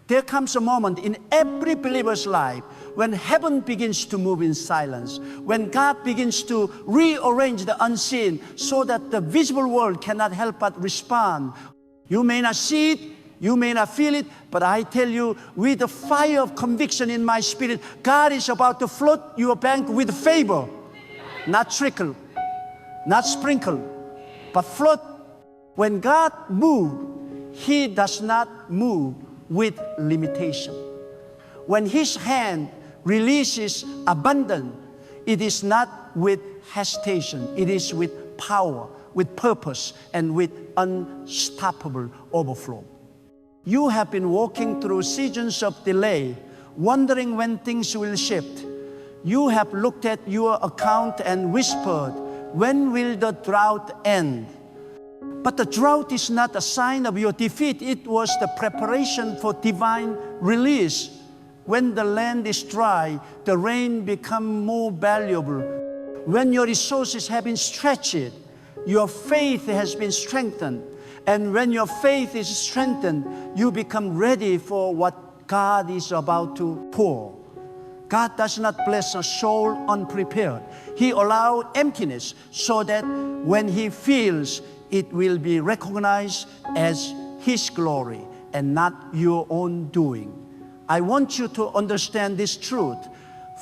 There comes a moment in every believer's life when heaven begins to move in silence, when God begins to rearrange the unseen so that the visible world cannot help but respond. You may not see it, you may not feel it, but I tell you, with the fire of conviction in my spirit, God is about to flood your bank with favor, not trickle, not sprinkle, but flood. When God moves, He does not move with limitation. When His hand releases abundance, it is not with hesitation. It is with power, with purpose, and with unstoppable overflow. You have been walking through seasons of delay, wondering when things will shift. You have looked at your account and whispered, when will the drought end? But the drought is not a sign of your defeat. It was the preparation for divine release. When the land is dry, the rain becomes more valuable. When your resources have been stretched, your faith has been strengthened. And when your faith is strengthened, you become ready for what God is about to pour. God does not bless a soul unprepared. He allows emptiness so that when He fills, it will be recognized as His glory and not your own doing. I want you to understand this truth.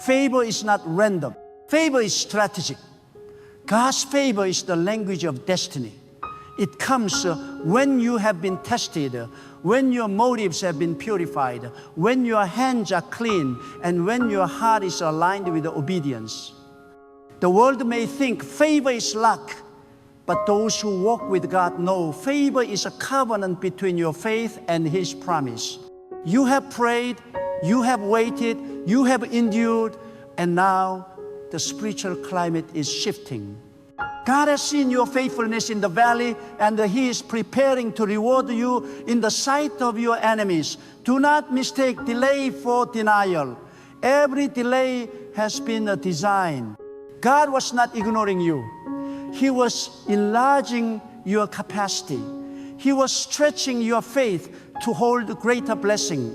Favor is not random. Favor is strategic. God's favor is the language of destiny. It comes when you have been tested, when your motives have been purified, when your hands are clean, and when your heart is aligned with obedience. The world may think favor is luck, but those who walk with God know favor is a covenant between your faith and His promise. You have prayed, you have waited, you have endured, and now the spiritual climate is shifting. God has seen your faithfulness in the valley, and He is preparing to reward you in the sight of your enemies. Do not mistake delay for denial. Every delay has been a design. God was not ignoring you. He was enlarging your capacity. He was stretching your faith to hold greater blessing.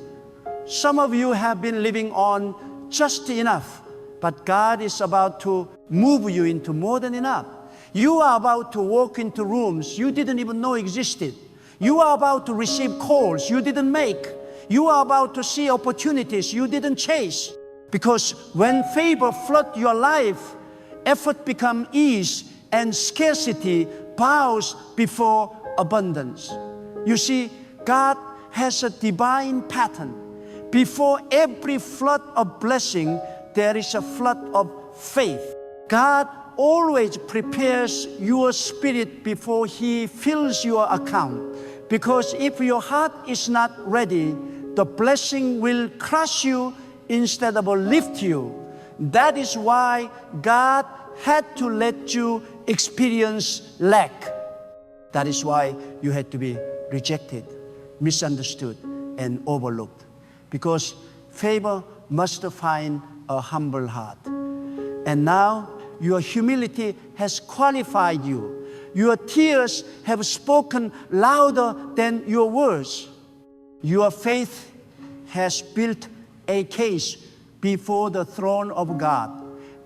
Some of you have been living on just enough, but God is about to move you into more than enough. You are about to walk into rooms you didn't even know existed. You are about to receive calls you didn't make. You are about to see opportunities you didn't chase. Because when favor floods your life, effort becomes ease, and scarcity bows before abundance. You see, God has a divine pattern. Before every flood of blessing, there is a flood of faith. God always prepares your spirit before He fills your account. Because if your heart is not ready, the blessing will crush you instead of lift you. That is why God had to let you experience lack. That is why you had to be rejected, misunderstood, and overlooked. Because favor must find a humble heart. And now your humility has qualified you. Your tears have spoken louder than your words. Your faith has built a case before the throne of God,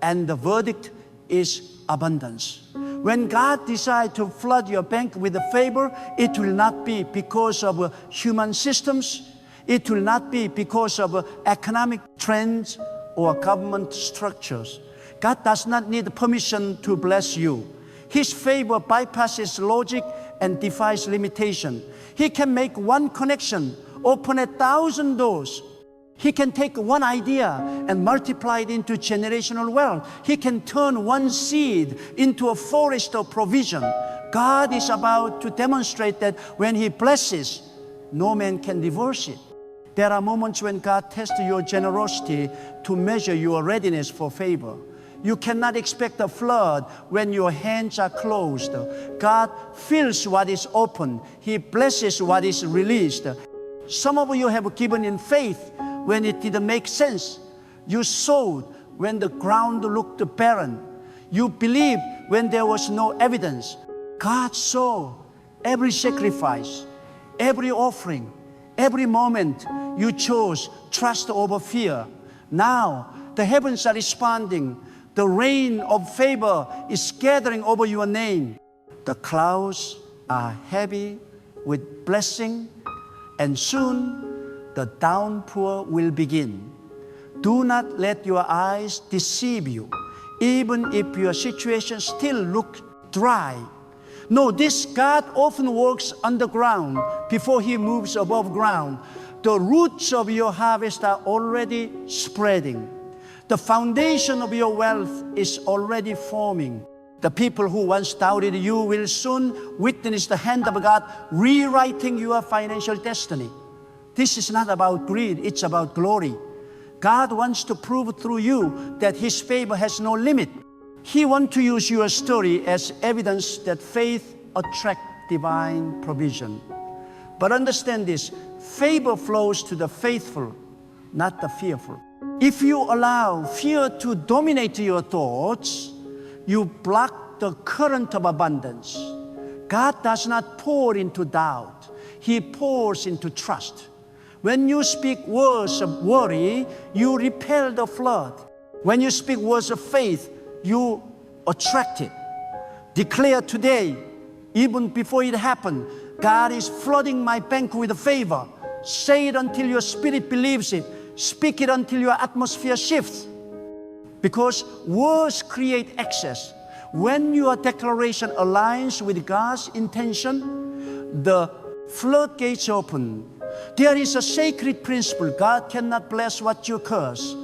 and the verdict is abundance. When God decides to flood your bank with favor, it will not be because of human systems. It will not be because of economic trends or government structures. God does not need permission to bless you. His favor bypasses logic and defies limitation. He can make one connection, open 1,000 doors. He can take one idea and multiply it into generational wealth. He can turn one seed into a forest of provision. God is about to demonstrate that when He blesses, no man can divorce it. There are moments when God tests your generosity to measure your readiness for favor. You cannot expect a flood when your hands are closed. God fills what is open. He blesses what is released. Some of you have given in faith when it didn't make sense. You sowed when the ground looked barren. You believed when there was no evidence. God saw every sacrifice, every offering, every moment you chose trust over fear. Now, the heavens are responding. The rain of favor is gathering over your name. The clouds are heavy with blessing, and soon the downpour will begin. Do not let your eyes deceive you, even if your situation still looks dry. No, this God often works underground before He moves above ground. The roots of your harvest are already spreading. The foundation of your wealth is already forming. The people who once doubted you will soon witness the hand of God rewriting your financial destiny. This is not about greed, it's about glory. God wants to prove through you that His favor has no limit. He wants to use your story as evidence that faith attracts divine provision. But understand this, favor flows to the faithful, not the fearful. If you allow fear to dominate your thoughts, you block the current of abundance. God does not pour into doubt. He pours into trust. When you speak words of worry, you repel the flood. When you speak words of faith, you attract it. Declare today, even before it happened, God is flooding my bank with favor. Say it until your spirit believes it. Speak it until your atmosphere shifts. Because words create access. When your declaration aligns with God's intention, the floodgates open. There is a sacred principle. God cannot bless what you curse.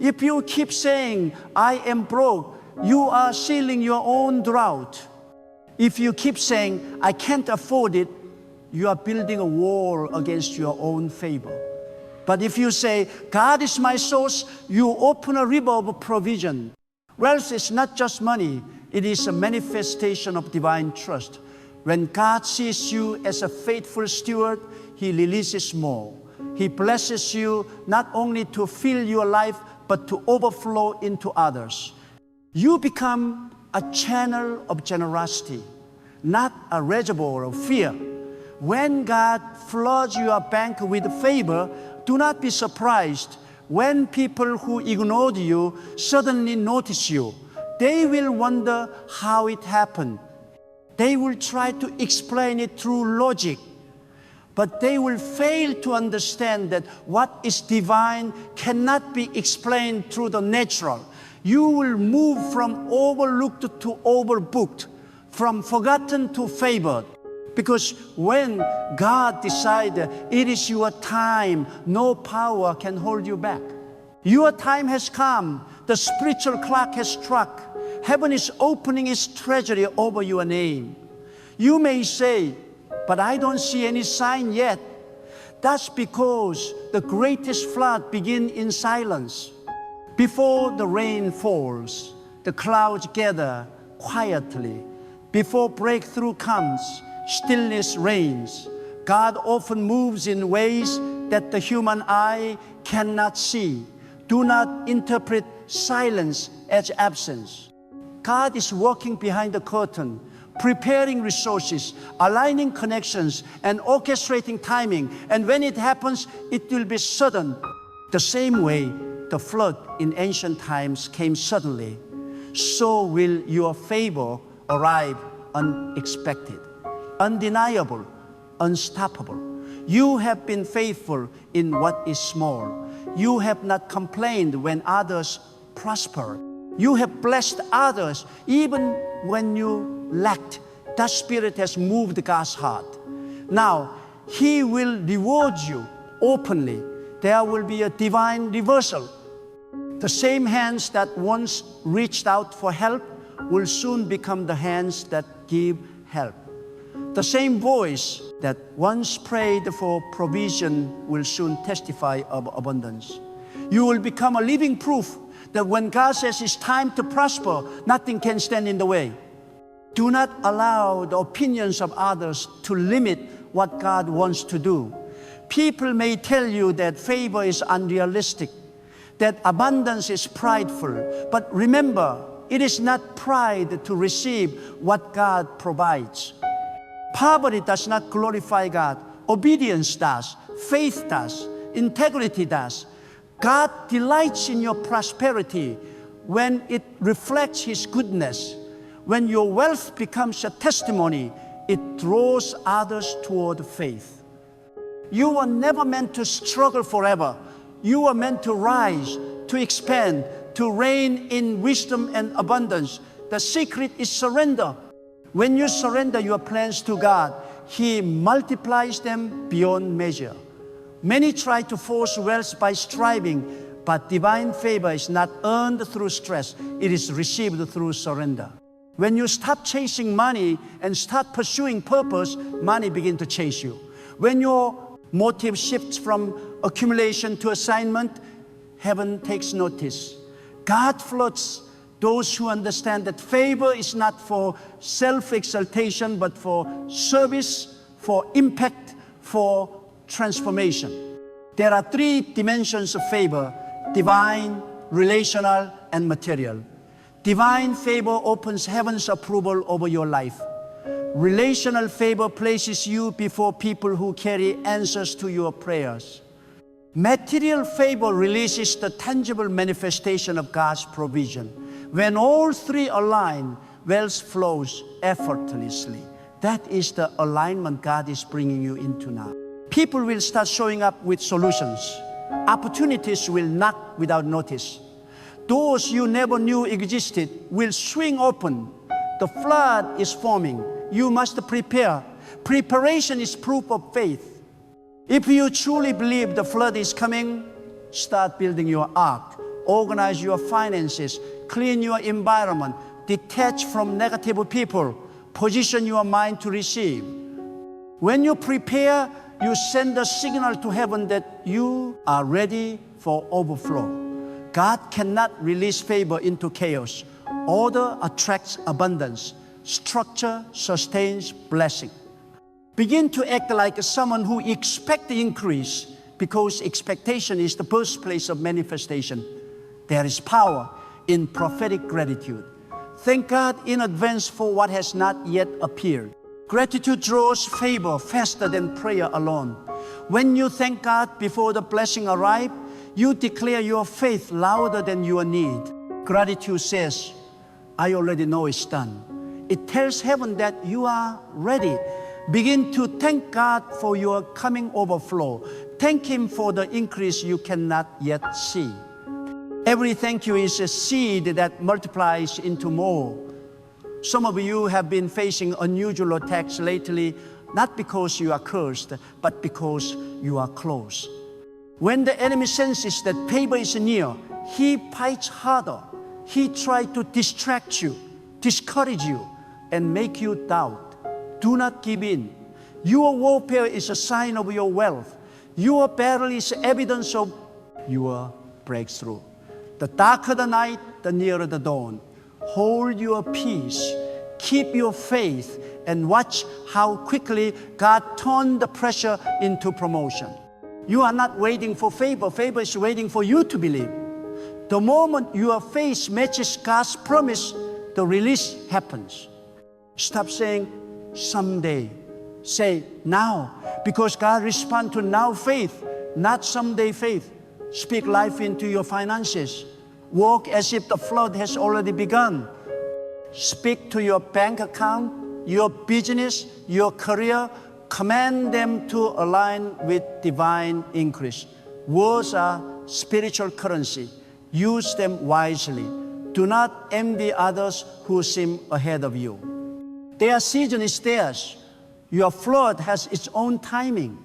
If you keep saying, I am broke, you are sealing your own drought. If you keep saying, I can't afford it, you are building a wall against your own favor. But if you say, God is my source, you open a river of provision. Wealth is not just money, it is a manifestation of divine trust. When God sees you as a faithful steward, He releases more. He blesses you not only to fill your life, but to overflow into others. You become a channel of generosity, not a reservoir of fear. When God floods your bank with favor, do not be surprised when people who ignored you suddenly notice you. They will wonder how it happened. They will try to explain it through logic, but they will fail to understand that what is divine cannot be explained through the natural. You will move from overlooked to overbooked, from forgotten to favored. Because when God decided it is your time, no power can hold you back. Your time has come. The spiritual clock has struck. Heaven is opening its treasury over your name. You may say, but I don't see any sign yet. That's because the greatest flood begins in silence. Before the rain falls, the clouds gather quietly. Before breakthrough comes, stillness reigns. God often moves in ways that the human eye cannot see. Do not interpret silence as absence. God is working behind the curtain, preparing resources, aligning connections, and orchestrating timing. And when it happens, it will be sudden. The same way the flood in ancient times came suddenly, so will your favor arrive unexpected, undeniable, unstoppable. You have been faithful in what is small. You have not complained when others prosper. You have blessed others even when you lacked. That spirit has moved God's heart. Now, He will reward you openly. There will be a divine reversal. The same hands that once reached out for help will soon become the hands that give help. The same voice that once prayed for provision will soon testify of abundance. You will become a living proof that when God says it's time to prosper, nothing can stand in the way. Do not allow the opinions of others to limit what God wants to do. People may tell you that favor is unrealistic, that abundance is prideful, but remember, it is not pride to receive what God provides. Poverty does not glorify God. Obedience does. Faith does. Integrity does. God delights in your prosperity when it reflects His goodness. When your wealth becomes a testimony, it draws others toward faith. You were never meant to struggle forever. You were meant to rise, to expand, to reign in wisdom and abundance. The secret is surrender. When you surrender your plans to God, He multiplies them beyond measure. Many try to force wealth by striving, but divine favor is not earned through stress. It is received through surrender. When you stop chasing money and start pursuing purpose, money begins to chase you. When your motive shifts from accumulation to assignment, heaven takes notice. God floods those who understand that favor is not for self-exaltation, but for service, for impact, for transformation. There are three dimensions of favor: divine, relational, and material. Divine favor opens heaven's approval over your life. Relational favor places you before people who carry answers to your prayers. Material favor releases the tangible manifestation of God's provision. When all three align, wealth flows effortlessly. That is the alignment God is bringing you into now. People will start showing up with solutions. Opportunities will knock without notice. Doors you never knew existed will swing open. The flood is forming. You must prepare. Preparation is proof of faith. If you truly believe the flood is coming, start building your ark. Organize your finances. Clean your environment. Detach from negative people. Position your mind to receive. When you prepare, you send a signal to heaven that you are ready for overflow. God cannot release favor into chaos. Order attracts abundance. Structure sustains blessing. Begin to act like someone who expects the increase, because expectation is the birthplace of manifestation. There is power in prophetic gratitude. Thank God in advance for what has not yet appeared. Gratitude draws favor faster than prayer alone. When you thank God before the blessing arrives, you declare your faith louder than your need. Gratitude says, I already know it's done. It tells heaven that you are ready. Begin to thank God for your coming overflow. Thank Him for the increase you cannot yet see. Every thank you is a seed that multiplies into more. Some of you have been facing unusual attacks lately, not because you are cursed, but because you are close. When the enemy senses that favor is near, he fights harder. He tries to distract you, discourage you, and make you doubt. Do not give in. Your warfare is a sign of your wealth. Your battle is evidence of your breakthrough. The darker the night, the nearer the dawn. Hold your peace, keep your faith, and watch how quickly God turned the pressure into promotion. You are not waiting for favor. Favor is waiting for you to believe. The moment your faith matches God's promise, the release happens. Stop saying, someday. Say, now. Because God responds to now faith, not someday faith. Speak life into your finances. Walk as if the flood has already begun. Speak to your bank account, your business, your career. Command them to align with divine increase. Words are spiritual currency. Use them wisely. Do not envy others who seem ahead of you. Their season is theirs. Your flood has its own timing.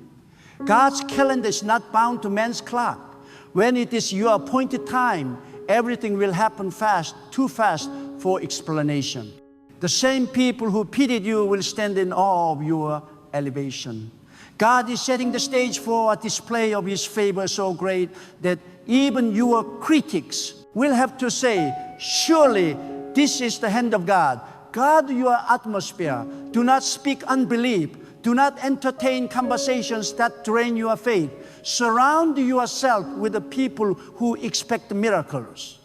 God's calendar is not bound to man's clock. When it is your appointed time, everything will happen fast, too fast for explanation. The same people who pitied you will stand in awe of your elevation. God is setting the stage for a display of His favor so great that even your critics will have to say, surely this is the hand of God. Guard your atmosphere. Do not speak unbelief. Do not entertain conversations that drain your faith. Surround yourself with the people who expect miracles.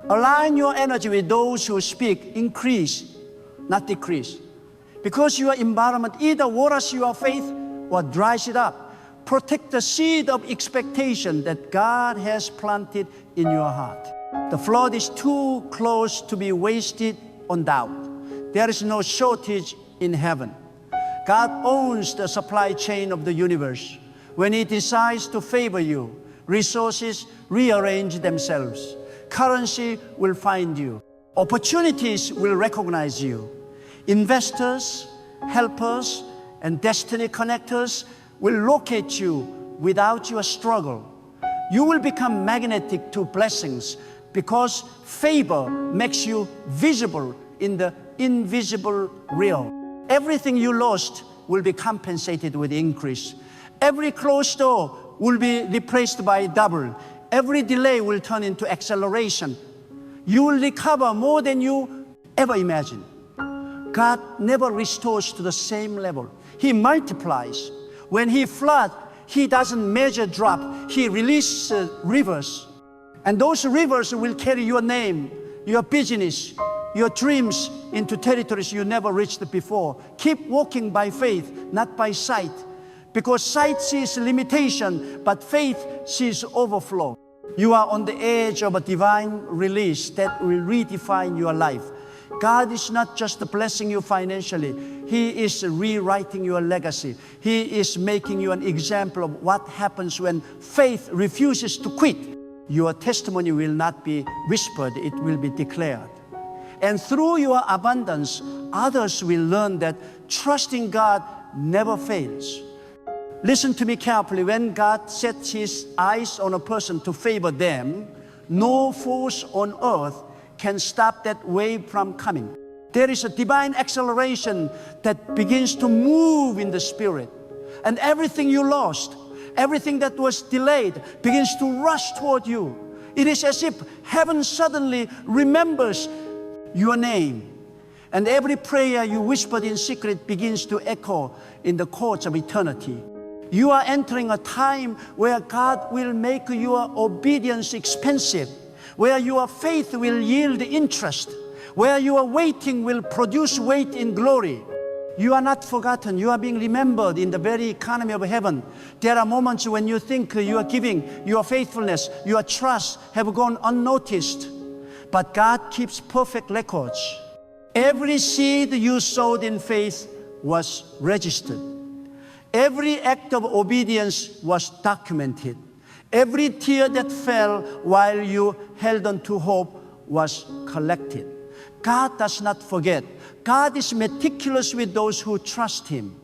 Align your energy with those who speak increase, not decrease. Because your environment either waters your faith or dries it up. Protect the seed of expectation that God has planted in your heart. The flood is too close to be wasted on doubt. There is no shortage in heaven. God owns the supply chain of the universe. When He decides to favor you, resources rearrange themselves. Currency will find you. Opportunities will recognize you. Investors, helpers, and destiny connectors will locate you without your struggle. You will become magnetic to blessings because favor makes you visible in the invisible realm. Everything you lost will be compensated with increase. Every closed door will be replaced by double. Every delay will turn into acceleration. You will recover more than you ever imagined. God never restores to the same level. He multiplies. When He floods, He doesn't measure drop. He releases rivers. And those rivers will carry your name, your business, your dreams into territories you never reached before. Keep walking by faith, not by sight. Because sight sees limitation, but faith sees overflow. You are on the edge of a divine release that will redefine your life. God is not just blessing you financially. He is rewriting your legacy. He is making you an example of what happens when faith refuses to quit. Your testimony will not be whispered, it will be declared. And through your abundance, others will learn that trusting God never fails. Listen to me carefully. When God sets His eyes on a person to favor them, no force on earth can stop that wave from coming. There is a divine acceleration that begins to move in the Spirit. And everything you lost, everything that was delayed, begins to rush toward you. It is as if heaven suddenly remembers your name. And every prayer you whispered in secret begins to echo in the courts of eternity. You are entering a time where God will make your obedience expensive, where your faith will yield interest, where your waiting will produce weight in glory. You are not forgotten. You are being remembered in the very economy of heaven. There are moments when you think your giving, your faithfulness, your trust have gone unnoticed. But God keeps perfect records. Every seed you sowed in faith was registered. Every act of obedience was documented. Every tear that fell while you held on to hope was collected. God does not forget. God is meticulous with those who trust Him.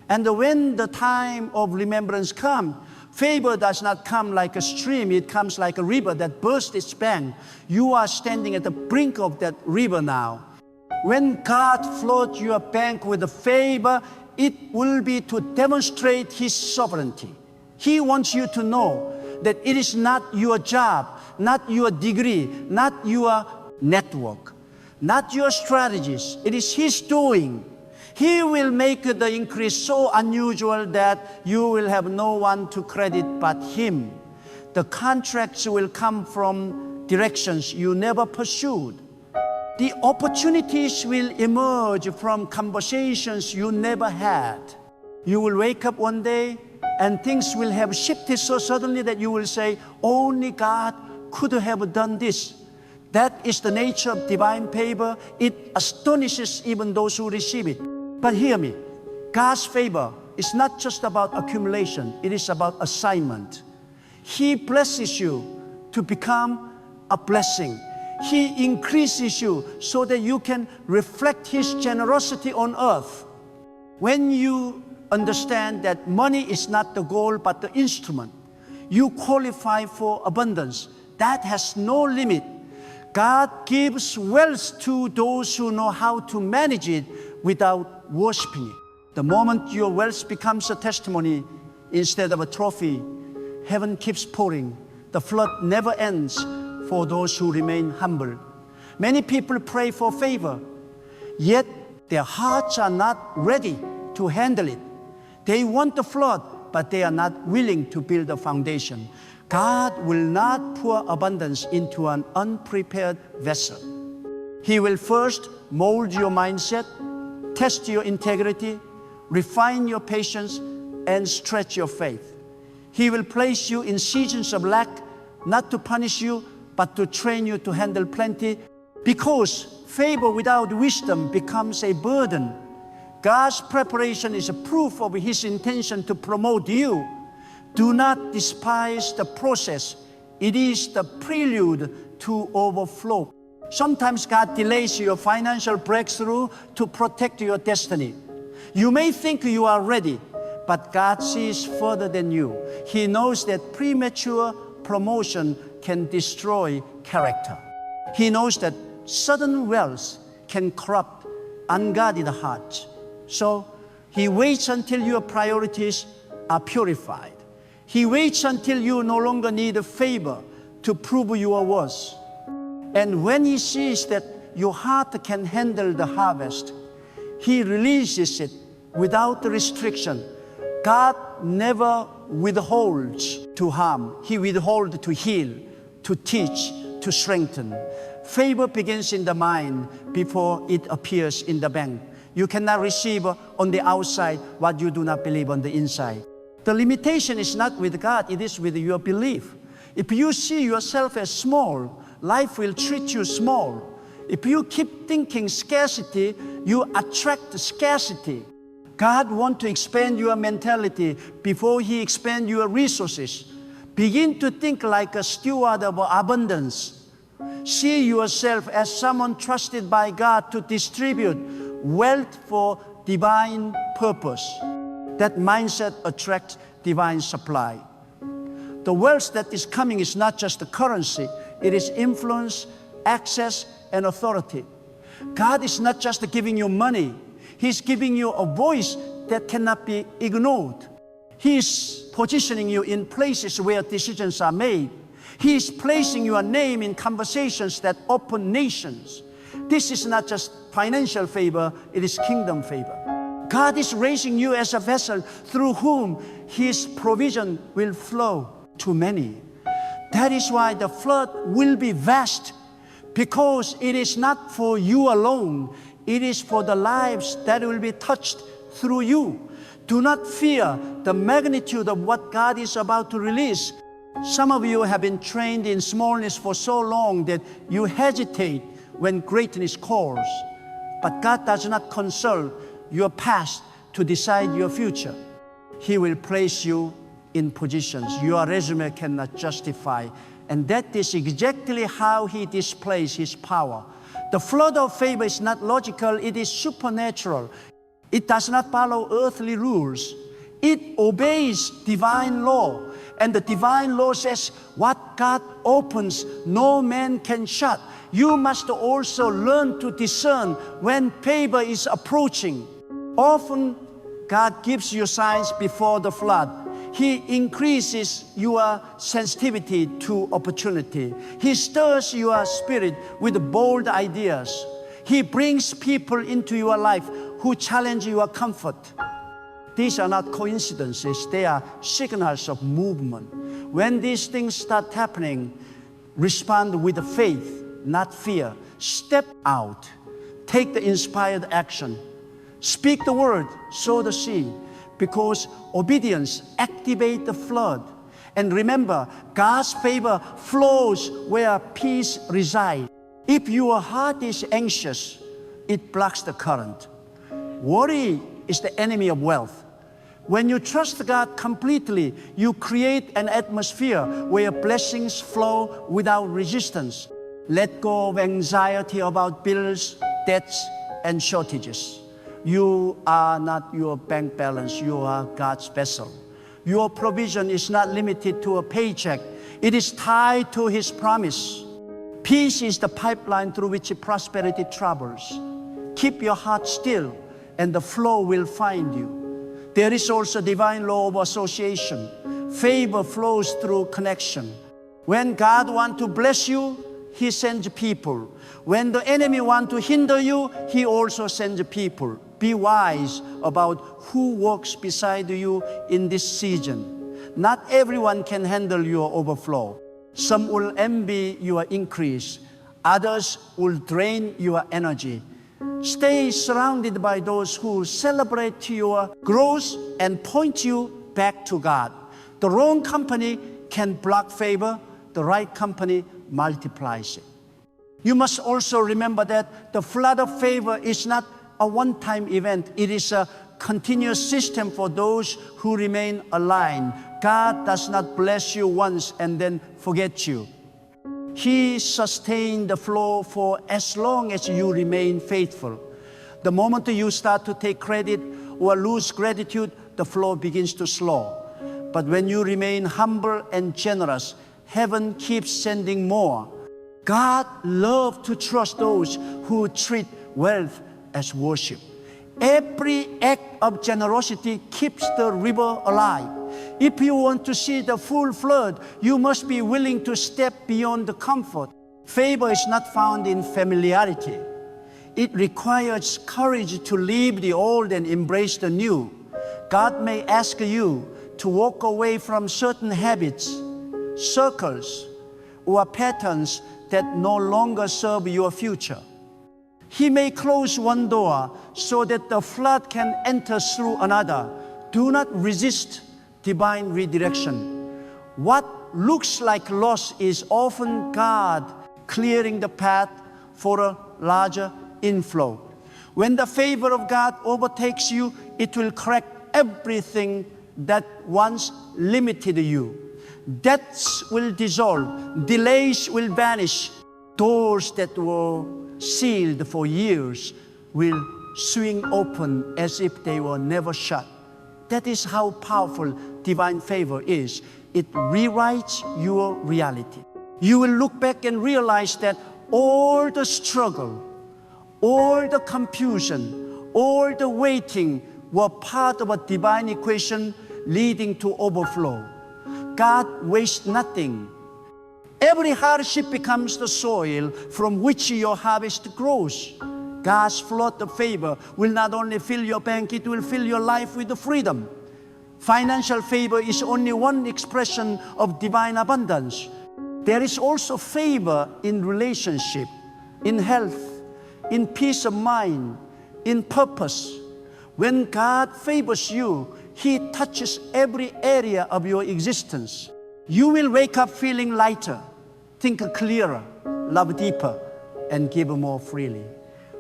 And when the time of remembrance comes, favor does not come like a stream. It comes like a river that bursts its bank. You are standing at the brink of that river now. When God floods your bank with the favor, it will be to demonstrate His sovereignty. He wants you to know that it is not your job, not your degree, not your network, not your strategies. It is His doing. He will make the increase so unusual that you will have no one to credit but Him. The contracts will come from directions you never pursued. The opportunities will emerge from conversations you never had. You will wake up one day and things will have shifted so suddenly that you will say, only God could have done this. That is the nature of divine favor. It astonishes even those who receive it. But hear me, God's favor is not just about accumulation. It is about assignment. He blesses you to become a blessing. He increases you so that you can reflect His generosity on earth. When you understand that money is not the goal but the instrument, you qualify for abundance. That has no limit. God gives wealth to those who know how to manage it without worshiping it. The moment your wealth becomes a testimony instead of a trophy, heaven keeps pouring. The flood never ends for those who remain humble. Many people pray for favor, yet their hearts are not ready to handle it. They want the flood, but they are not willing to build a foundation. God will not pour abundance into an unprepared vessel. He will first mold your mindset, test your integrity, refine your patience, and stretch your faith. He will place you in seasons of lack, not to punish you, but to train you to handle plenty, because favor without wisdom becomes a burden. God's preparation is a proof of His intention to promote you. Do not despise the process. It is the prelude to overflow. Sometimes God delays your financial breakthrough to protect your destiny. You may think you are ready, but God sees further than you. He knows that premature promotion can destroy character. He knows that sudden wealth can corrupt unguarded hearts. So He waits until your priorities are purified. He waits until you no longer need a favor to prove your worth. And when He sees that your heart can handle the harvest, He releases it without restriction. God never withholds to harm. He withholds to heal, to teach, to strengthen. Favor begins in the mind before it appears in the bank. You cannot receive on the outside what you do not believe on the inside. The limitation is not with God, it is with your belief. If you see yourself as small, life will treat you small. If you keep thinking scarcity, you attract scarcity. God wants to expand your mentality before He expands your resources. Begin to think like a steward of abundance. See yourself as someone trusted by God to distribute wealth for divine purpose. That mindset attracts divine supply. The wealth that is coming is not just the currency, it is influence, access, and authority. God is not just giving you money, He's giving you a voice that cannot be ignored. He's positioning you in places where decisions are made. He's placing your name in conversations that open nations. This is not just financial favor, it is kingdom favor. God is raising you as a vessel through whom His provision will flow to many. That is why the flood will be vast, because it is not for you alone, it is for the lives that will be touched through you. Do not fear the magnitude of what God is about to release. Some of you have been trained in smallness for so long that you hesitate when greatness calls. But God does not consult your past to decide your future. He will place you in positions your resume cannot justify. And that is exactly how He displays His power. The flood of favor is not logical, it is supernatural. It does not follow earthly rules. It obeys divine law. And the divine law says, what God opens, no man can shut. You must also learn to discern when favor is approaching. Often, God gives you signs before the flood. He increases your sensitivity to opportunity. He stirs your spirit with bold ideas. He brings people into your life who challenge your comfort. These are not coincidences, they are signals of movement. When these things start happening, respond with faith, not fear. Step out. Take the inspired action. Speak the word, sow the seed, because obedience activates the flood. And remember, God's favor flows where peace resides. If your heart is anxious, it blocks the current. Worry is the enemy of wealth. When you trust God completely, you create an atmosphere where blessings flow without resistance. Let go of anxiety about bills, debts, and shortages. You are not your bank balance, you are God's vessel. Your provision is not limited to a paycheck, it is tied to His promise. Peace is the pipeline through which prosperity travels. Keep your heart still, and the flow will find you. There is also divine law of association. Favor flows through connection. When God wants to bless you, He sends people. When the enemy wants to hinder you, He also sends people. Be wise about who walks beside you in this season. Not everyone can handle your overflow. Some will envy your increase. Others will drain your energy. Stay surrounded by those who celebrate your growth and point you back to God. The wrong company can block favor. The right company multiplies it. You must also remember that the flood of favor is not a one-time event. It is a continuous system for those who remain aligned. God does not bless you once and then forget you. He sustains the flow for as long as you remain faithful. The moment you start to take credit or lose gratitude, the flow begins to slow. But when you remain humble and generous, heaven keeps sending more. God loves to trust those who treat wealth as worship. Every act of generosity keeps the river alive. If you want to see the full flood, you must be willing to step beyond the comfort. Favor is not found in familiarity. It requires courage to leave the old and embrace the new. God may ask you to walk away from certain habits, circles, or patterns that no longer serve your future. He may close one door so that the flood can enter through another. Do not resist divine redirection. What looks like loss is often God clearing the path for a larger inflow. When the favor of God overtakes you, it will correct everything that once limited you. Debts will dissolve, delays will vanish, doors that were sealed for years will swing open as if they were never shut. That is how powerful divine favor is. It rewrites your reality. You will look back and realize that all the struggle, all the confusion, all the waiting were part of a divine equation leading to overflow. God wastes nothing. Every hardship becomes the soil from which your harvest grows. God's flood of favor will not only fill your bank, it will fill your life with freedom. Financial favor is only one expression of divine abundance. There is also favor in relationship, in health, in peace of mind, in purpose. When God favors you, He touches every area of your existence. You will wake up feeling lighter, think clearer, love deeper, and give more freely.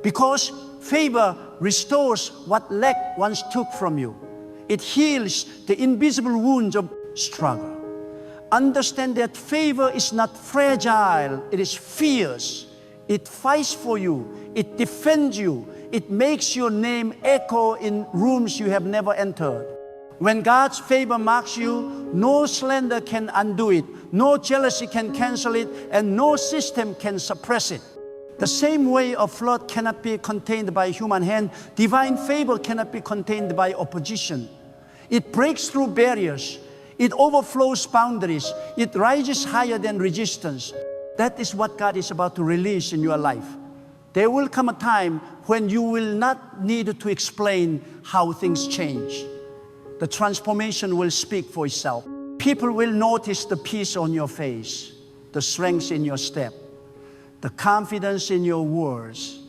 Because favor restores what lack once took from you. It heals the invisible wounds of struggle. Understand that favor is not fragile, it is fierce. It fights for you, it defends you, it makes your name echo in rooms you have never entered. When God's favor marks you, no slander can undo it, no jealousy can cancel it, and no system can suppress it. The same way a flood cannot be contained by human hand, divine favor cannot be contained by opposition. It breaks through barriers, it overflows boundaries, it rises higher than resistance. That is what God is about to release in your life. There will come a time when you will not need to explain how things change. The transformation will speak for itself. People will notice the peace on your face, the strength in your step, the confidence in your words.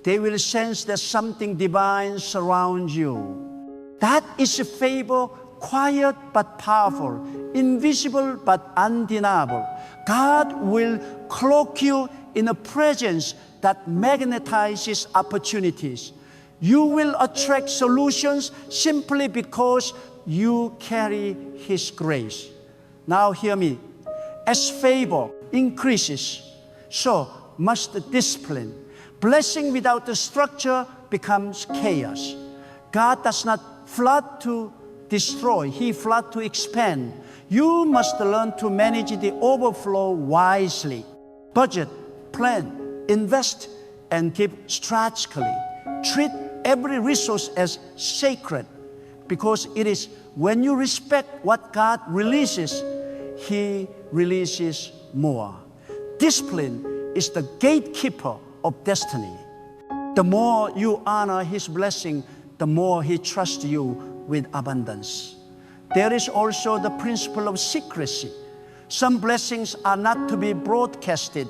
They will sense that something divine surrounds you. That is a favor, quiet but powerful, invisible but undeniable. God will cloak you in a presence that magnetizes opportunities. You will attract solutions simply because you carry His grace. Now hear me. As favor increases, so must the discipline. Blessing without the structure becomes chaos. God does not flood to destroy, He floods to expand. You must learn to manage the overflow wisely. Budget, plan, invest, and give strategically. Treat every resource as sacred, because it is when you respect what God releases, He releases more. Discipline is the gatekeeper of destiny. The more you honor His blessing, the more He trusts you with abundance. There is also the principle of secrecy. Some blessings are not to be broadcasted.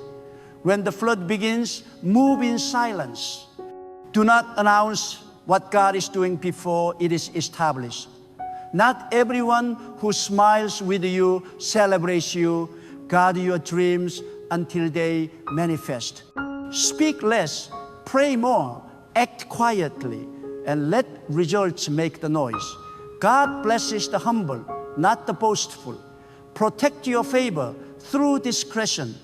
When the flood begins, move in silence. Do not announce what God is doing before it is established. Not everyone who smiles with you celebrates you. Guard your dreams until they manifest. Speak less, pray more, act quietly, and let results make the noise. God blesses the humble, not the boastful. Protect your favor through discretion.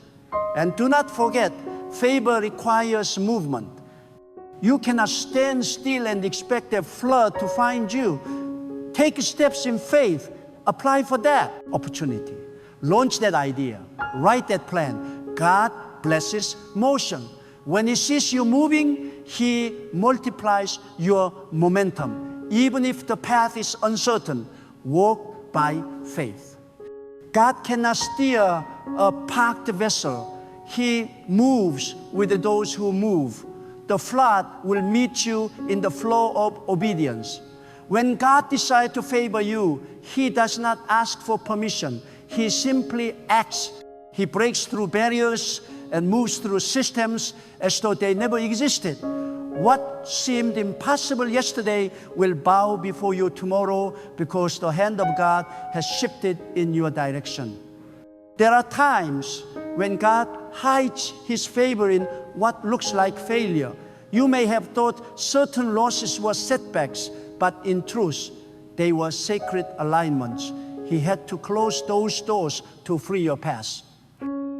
And do not forget, favor requires movement. You cannot stand still and expect a flood to find you. Take steps in faith. Apply for that opportunity. Launch that idea. Write that plan. God blesses motion. When He sees you moving, He multiplies your momentum. Even if the path is uncertain, walk by faith. God cannot steer a parked vessel. He moves with those who move. The flood will meet you in the flow of obedience. When God decides to favor you, He does not ask for permission. He simply acts. He breaks through barriers and moves through systems as though they never existed. What seemed impossible yesterday will bow before you tomorrow because the hand of God has shifted in your direction. There are times when God hides His favor in what looks like failure. You may have thought certain losses were setbacks, but in truth, they were sacred alignments. He had to close those doors to free your path.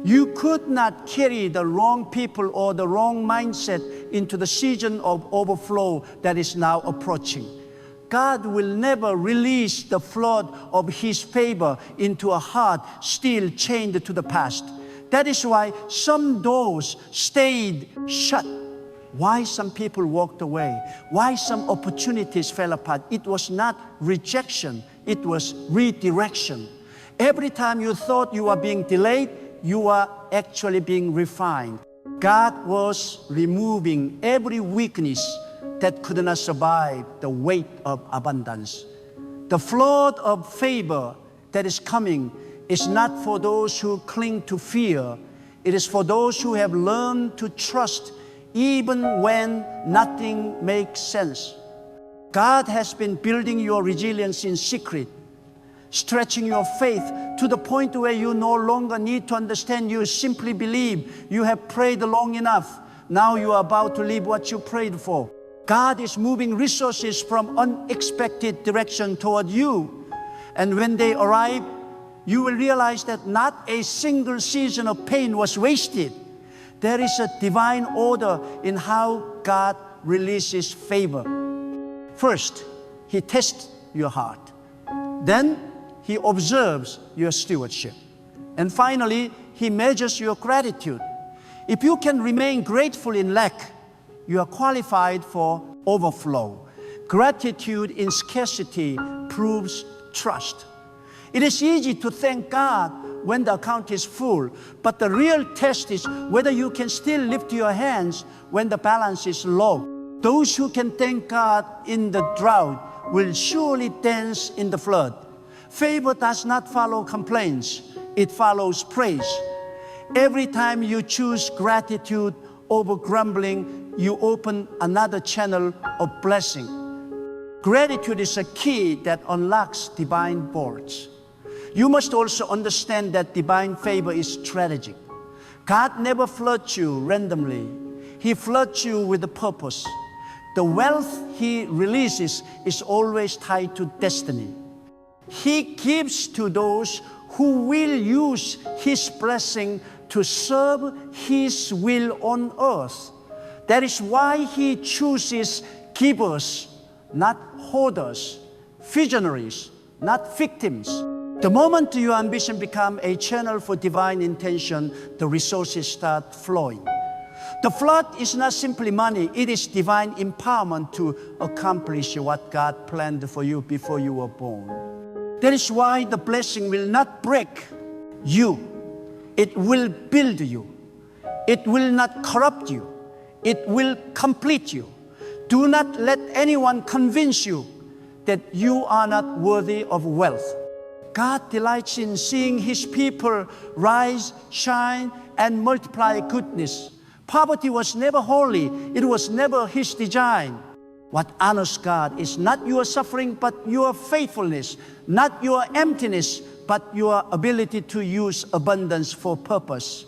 You could not carry the wrong people or the wrong mindset into the season of overflow that is now approaching. God will never release the flood of His favor into a heart still chained to the past. That is why some doors stayed shut. Why some people walked away. Why some opportunities fell apart. It was not rejection. It was redirection. Every time you thought you were being delayed, you are actually being refined. God was removing every weakness that could not survive the weight of abundance. The flood of favor that is coming is not for those who cling to fear. It is for those who have learned to trust even when nothing makes sense. God has been building your resilience in secret, stretching your faith to the point where you no longer need to understand. You simply believe. You have prayed long enough. Now you are about to live what you prayed for. God is moving resources from unexpected direction toward you. And when they arrive, you will realize that not a single season of pain was wasted. There is a divine order in how God releases favor. First, He tests your heart. Then, He observes your stewardship. And finally, He measures your gratitude. If you can remain grateful in lack, you are qualified for overflow. Gratitude in scarcity proves trust. It is easy to thank God when the account is full, but the real test is whether you can still lift your hands when the balance is low. Those who can thank God in the drought will surely dance in the flood. Favor does not follow complaints, it follows praise. Every time you choose gratitude over grumbling, you open another channel of blessing. Gratitude is a key that unlocks divine boards. You must also understand that divine favor is strategic. God never floods you randomly. He floods you with a purpose. The wealth He releases is always tied to destiny. He gives to those who will use His blessing to serve His will on earth. That is why He chooses givers, not hoarders, visionaries, not victims. The moment your ambition becomes a channel for divine intention, the resources start flowing. The flood is not simply money, it is divine empowerment to accomplish what God planned for you before you were born. That is why the blessing will not break you. It will build you. It will not corrupt you. It will complete you. Do not let anyone convince you that you are not worthy of wealth. God delights in seeing His people rise, shine, and multiply goodness. Poverty was never holy. It was never His design. What honors God is not your suffering, but your faithfulness, not your emptiness, but your ability to use abundance for purpose.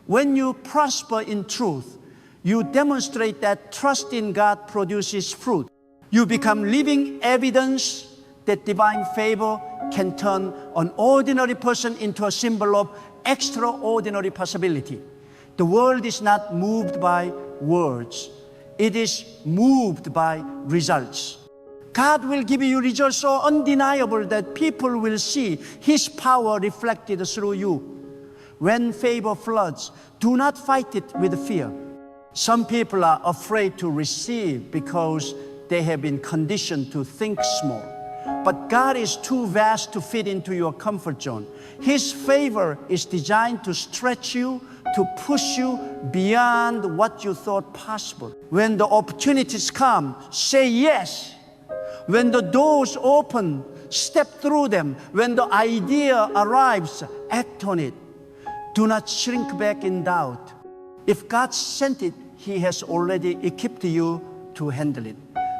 When you prosper in truth, you demonstrate that trust in God produces fruit. You become living evidence that divine favor can turn an ordinary person into a symbol of extraordinary possibility. The world is not moved by words. It is moved by results. God will give you results so undeniable that people will see His power reflected through you. When favor floods, do not fight it with fear. Some people are afraid to receive because they have been conditioned to think small. But God is too vast to fit into your comfort zone. His favor is designed to stretch you, to push you beyond what you thought possible. When the opportunities come, say yes. When the doors open, step through them. When the idea arrives, act on it. Do not shrink back in doubt. If God sent it, He has already equipped you to handle it.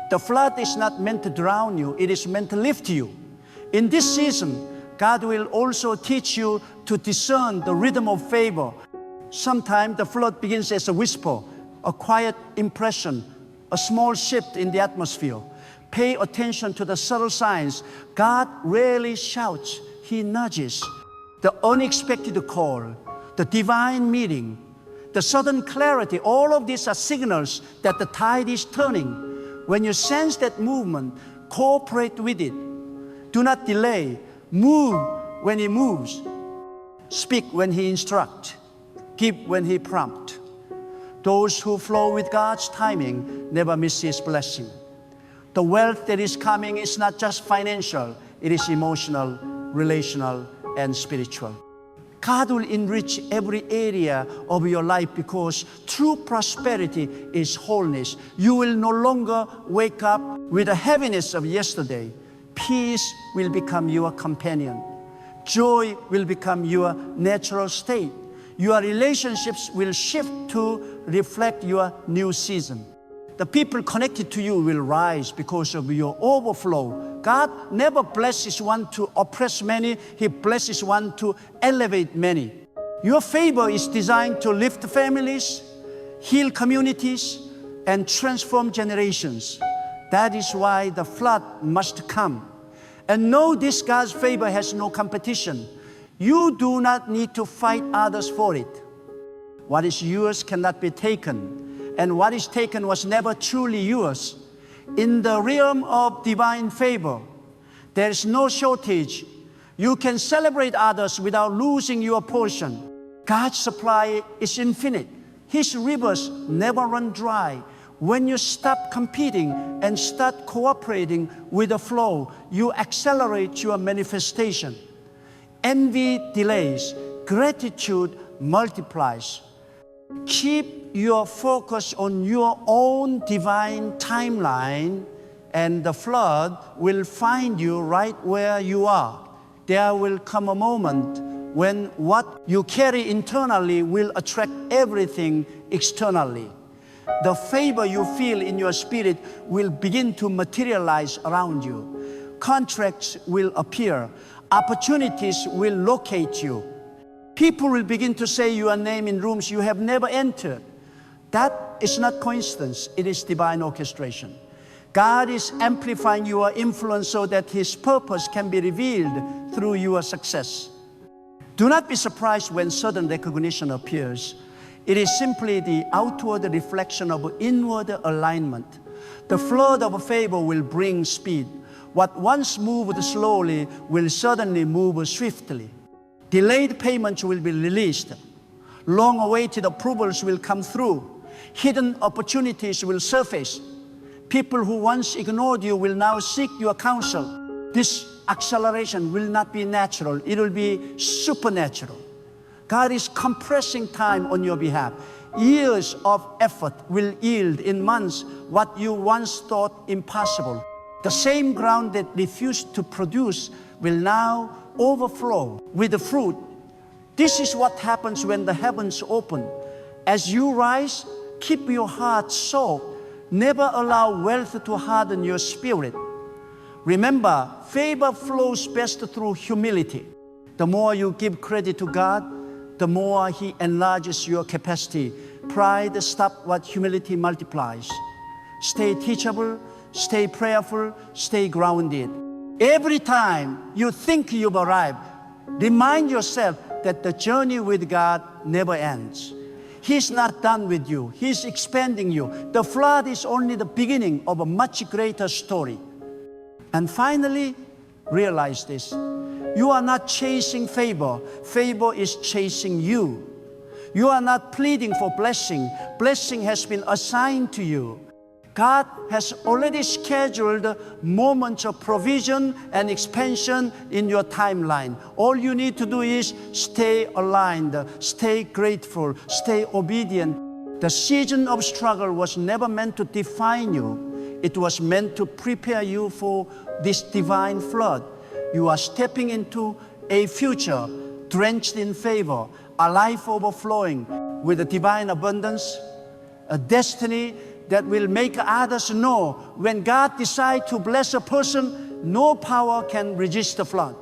The flood is not meant to drown you, it is meant to lift you. In this season, God will also teach you to discern the rhythm of favor. Sometimes the flood begins as a whisper, a quiet impression, a small shift in the atmosphere. Pay attention to the subtle signs. God rarely shouts, He nudges. The unexpected call, the divine meeting, the sudden clarity, all of these are signals that the tide is turning. When you sense that movement, cooperate with it. Do not delay. Move when He moves. Speak when He instructs. Give when He prompts. Those who flow with God's timing never miss His blessing. The wealth that is coming is not just financial, it is emotional, relational, and spiritual. God will enrich every area of your life because true prosperity is wholeness. You will no longer wake up with the heaviness of yesterday. Peace will become your companion. Joy will become your natural state. Your relationships will shift to reflect your new season. The people connected to you will rise because of your overflow. God never blesses one to oppress many. He blesses one to elevate many. Your favor is designed to lift families, heal communities, and transform generations. That is why the flood must come. And know this: God's favor has no competition. You do not need to fight others for it. What is yours cannot be taken, and what is taken was never truly yours. In the realm of divine favor, there is no shortage. You can celebrate others without losing your portion. God's supply is infinite. His rivers never run dry. When you stop competing and start cooperating with the flow, you accelerate your manifestation. Envy delays, gratitude multiplies. Keep your focus on your own divine timeline, and the flood will find you right where you are. There will come a moment when what you carry internally will attract everything externally. The favor you feel in your spirit will begin to materialize around you. Contracts will appear. Opportunities will locate you. People will begin to say your name in rooms you have never entered. That is not coincidence, it is divine orchestration. God is amplifying your influence so that His purpose can be revealed through your success. Do not be surprised when sudden recognition appears. It is simply the outward reflection of inward alignment. The flood of favor will bring speed. What once moved slowly will suddenly move swiftly. Delayed payments will be released. Long-awaited approvals will come through. Hidden opportunities will surface. People who once ignored you will now seek your counsel. This acceleration will not be natural. It will be supernatural. God is compressing time on your behalf. Years of effort will yield in months what you once thought impossible. The same ground that refused to produce will now overflow with the fruit. This is what happens when the heavens open. As you rise, keep your heart soft. Never allow wealth to harden your spirit. Remember, favor flows best through humility. The more you give credit to God, the more He enlarges your capacity. Pride stops what humility multiplies. Stay teachable, stay prayerful, stay grounded. Every time you think you've arrived, remind yourself that the journey with God never ends. He's not done with you. He's expanding you. The flood is only the beginning of a much greater story. And finally, realize this. You are not chasing favor. Favor is chasing you. You are not pleading for blessing. Blessing has been assigned to you. God has already scheduled moments of provision and expansion in your timeline. All you need to do is stay aligned, stay grateful, stay obedient. The season of struggle was never meant to define you. It was meant to prepare you for this divine flood. You are stepping into a future drenched in favor, a life overflowing with a divine abundance, a destiny that will make others know when God decides to bless a person, no power can resist the flood.